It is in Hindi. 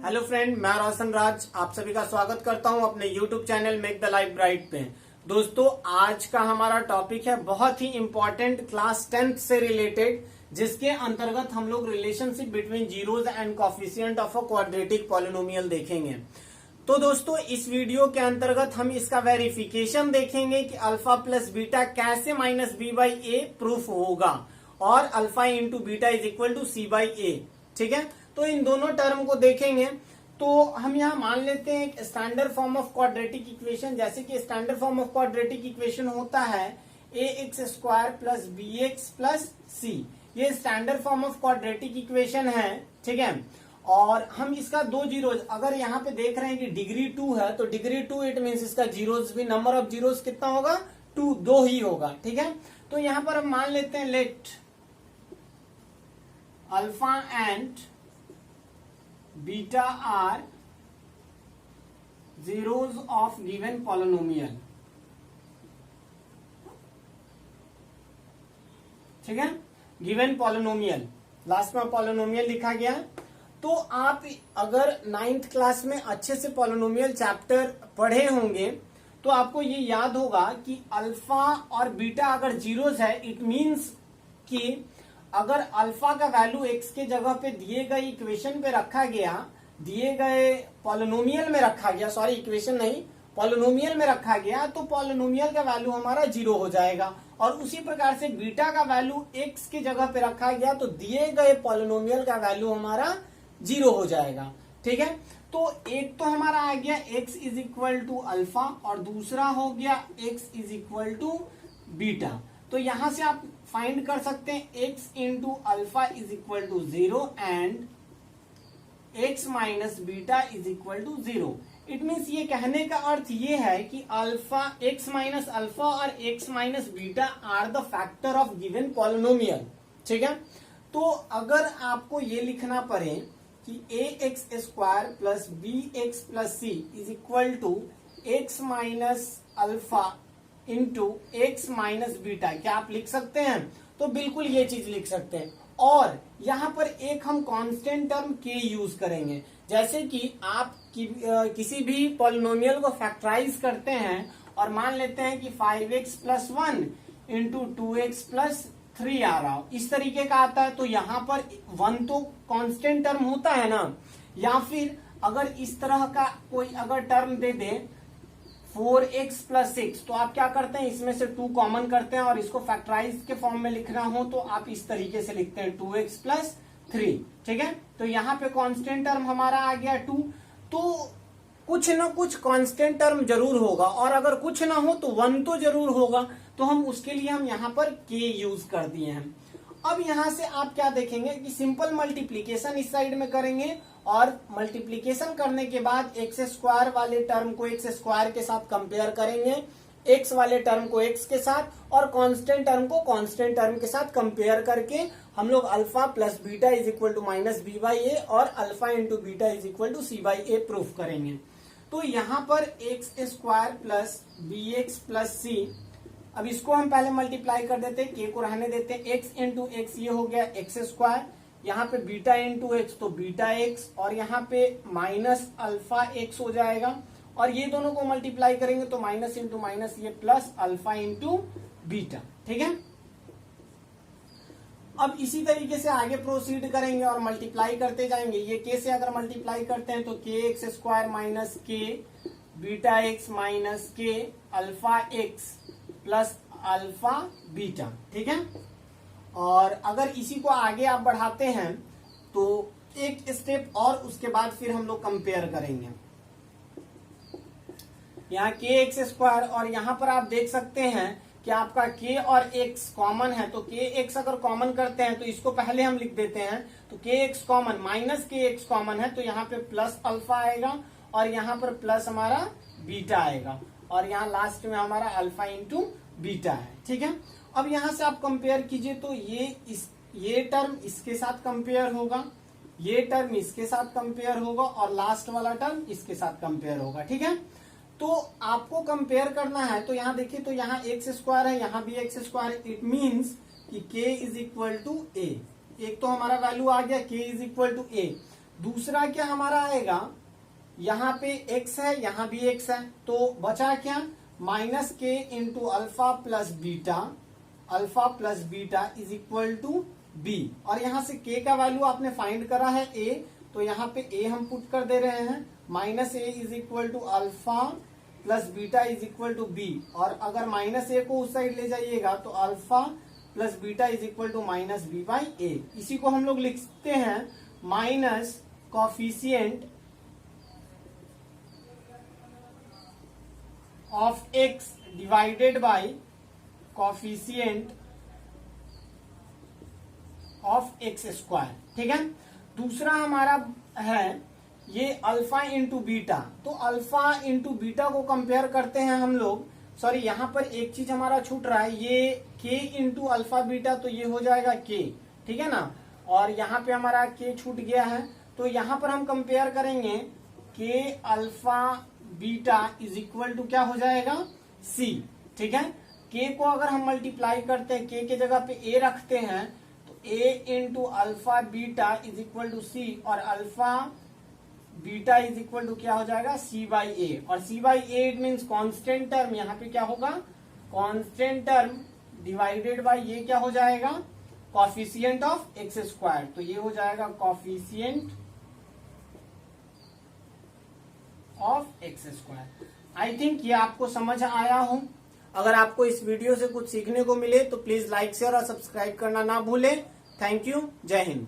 हेलो फ्रेंड, मैं रोशन राज आप सभी का स्वागत करता हूं अपने YouTube channel make the life bright पे। दोस्तों, आज का हमारा टॉपिक है बहुत ही इंपॉर्टेंट क्लास 10th से रिलेटेड, जिसके अंतर्गत हम लोग relationship between zeros and coefficient of a quadratic polynomial देखेंगे। तो दोस्तों, इस वीडियो के अंतर्गत हम इसका वेरिफिकेशन देखेंगे कि अल्फा प्लस बीटा कैसे minus B by A proof होगा और alpha into beta is equal to C by A. ठीक है, तो इन दोनों टर्म को देखेंगे। तो हम यहाँ मान लेते हैं एक standard form of quadratic equation, जैसे कि standard form of quadratic equation होता है A X square plus B X plus C. ये standard form of quadratic equation है। ठीक है, और हम इसका दो जीरोज अगर यहाँ पे देख रहे हैं कि डिग्री 2 है, तो डिग्री 2 इट मीन्स इसका जीरोज भी नंबर ऑफ जीरोज कितना होगा, 2, 2 ही होगा। ठीक है, तो यहाँ पर हम मान लेते हैं let alpha and beta are zeros of given polynomial। ठीक है, गिवन पॉलिनोमियल, लास्ट में पॉलिनोमियल लिखा गया। तो आप अगर 9th क्लास में अच्छे से पॉलिनोमियल चैप्टर पढ़े होंगे तो आपको ये याद होगा कि अल्फा और बीटा अगर जीरोस है, इट मीन्स कि अगर अल्फा का वैल्यू एक्स के जगह पे दिए गए इक्वेशन पे रखा गया, दिए गए पॉलिनोमियल में रखा गया, सॉरी इक्वेशन नहीं, पॉलिनोमियल में रखा गया, तो पॉलिनोमियल का वैल्यू हमारा 0 हो जाएगा। और उसी प्रकार से बीटा का वैल्यू एक्स के जगह पे रखा गया तो दिए गए पॉलिनोमियल का वैल्यू हमारा 0 हो जाएगा। ठीक है, तो एक तो हमारा आ गया x is equal to alpha और दूसरा हो गया x is equal to beta. तो यहां से आप फाइंड कर सकते हैं x into alpha is equal to 0 and x minus beta is equal to 0। It means ये कहने का अर्थ ये है कि अल्फा x माइनस अल्फा और x minus beta are the factor of given polynomial. ठीक है, तो अगर आपको ये लिखना पड़े कि A X square plus B X plus C is equal to X minus alpha into X minus beta, क्या आप लिख सकते हैं? तो बिल्कुल ये चीज लिख सकते हैं। और यहाँ पर एक हम कांस्टेंट टर्म के यूज करेंगे। जैसे कि आप किसी भी पॉलिनोमियल को फैक्टराइज करते हैं और मान लेते हैं कि 5x plus 1 into 2x plus 3 आ रहा हो, इस तरीके का आता है, तो यहाँ पर 1 तो कांस्टेंट टर्म होता है ना। या फिर अगर इस तरह का कोई अगर टर्म दे दे 4x प्लस 6, तो आप क्या करते हैं, इसमें से 2 कॉमन करते हैं और इसको फैक्टराइज के फॉर्म में लिखना हो तो आप इस तरीके से लिखते हैं 2x प्लस 3। ठीक है, तो यहाँ पे कांस्टेंट टर्म हमारा आ गया 2। तो कुछ ना कुछ कांस्टेंट टर्म जरूर होगा, और अगर कुछ ना हो तो 1 तो जरूर होगा। तो हम उसके लिए हम यहाँ पर k यूज कर दिए हैं। अब यहां से आप क्या देखेंगे कि सिंपल मल्टीप्लीकेशन इस साइड में करेंगे और मल्टीप्लीकेशन करने के बाद एक्स स्क्वायर वाले टर्म को एक्स स्क्वायर के साथ कंपेयर करेंगे, एक्स वाले टर्म को एक्स के साथ और कांस्टेंट टर्म को कांस्टेंट टर्म के साथ कंपेयर करके हम लोग alpha plus beta is equal to minus B by ए और alpha into beta is equal to C by A proof करेंगे। तो यहाँ पर X square plus B X plus C, अब इसको हम पहले मल्टीप्लाई कर देते हैं, के को रहने देते हैं, x इंटू एक्स ये हो गया एक्स स्क्वायर, यहाँ पे बीटा इंटू एक्स तो बीटा एक्स, और यहाँ पे माइनस अल्फा एक्स हो जाएगा, और ये दोनों को मल्टीप्लाई करेंगे तो माइनस इंटू माइनस ये प्लस अल्फा इंटू बीटा। ठीक है, अब इसी तरीके से आगे प्रोसीड करेंगे और मल्टीप्लाई करते जाएंगे। ये के से अगर मल्टीप्लाई करते हैं तो के एक्स स्क्वायर माइनस के बीटा एक्स माइनस के alpha x plus alpha beta. ठीक है, और अगर इसी को आगे आप बढ़ाते हैं तो एक स्टेप और उसके बाद फिर हम लोग कंपेयर करेंगे। यहाँ के एक्स स्क्वायर, और यहाँ पर आप देख सकते हैं कि आपका के और एक्स कॉमन है, तो के एक्स अगर कॉमन करते हैं तो इसको पहले हम लिख देते हैं, तो के एक्स कॉमन माइनस के एक्स कॉमन है, तो यहाँ पे प्लस अल्फा आएगा और यहाँ पर प्लस हमारा बीटा आएगा, और यहाँ लास्ट में हमारा अल्फा इंटू बीटा है। ठीक है, अब यहाँ से आप कंपेयर कीजिए तो ये टर्म इसके साथ कंपेयर होगा, ये टर्म इसके साथ कंपेयर होगा और लास्ट वाला टर्म इसके साथ कंपेयर होगा। ठीक है, तो आपको कंपेयर करना है, तो यहाँ देखिए, तो यहाँ एक्स स्क्वायर है, यहाँ भी एक्स स्क्वायर, इट मीन्स कि k इज इक्वल टू ए। एक तो हमारा वैल्यू आ गया k इज इक्वल टू ए, दूसरा क्या हमारा आएगा, यहाँ पे x है, यहाँ भी x है, तो बचा क्या, minus k into alpha plus beta is equal to b. और यहाँ से k का वैल्यू आपने फाइंड करा है a, तो यहाँ पे a हम पुट कर दे रहे हैं, minus a is equal to alpha plus beta is equal to b. और अगर माइनस ए को उस साइड ले जाइएगा तो alpha plus beta is equal to minus B by A. इसी को हम लोग लिखते हैं minus coefficient of x divided by coefficient of x square. ठीक है, दूसरा हमारा है ये अल्फा इंटू बीटा। तो अल्फा इंटू बीटा को कंपेयर करते हैं हम लोग, सॉरी यहाँ पर एक चीज हमारा छूट रहा है, ये k इंटू अल्फा बीटा, तो ये हो जाएगा k, ठीक है ना, और यहाँ पे हमारा k छूट गया है, तो यहाँ पर हम कंपेयर करेंगे k alpha beta is equal to क्या हो जाएगा, c। ठीक है, k को अगर हम मल्टीप्लाई करते हैं, k के जगह पे a रखते हैं, तो a into alpha beta is equal to c, और alpha beta is equal to क्या हो जाएगा, c बाई ए। और c by a it means constant term, यहाँ पे क्या होगा, कॉन्स्टेंट टर्म डिवाइडेड बाई ये क्या हो जाएगा, कॉफिशिएंट ऑफ एक्स स्क्वायर। तो ये हो जाएगा coefficient of x square. I think ये आपको समझ आया हो। अगर आपको इस वीडियो से कुछ सीखने को मिले तो प्लीज लाइक शेयर और सब्सक्राइब करना ना भूलें। थैंक यू, जय हिंद।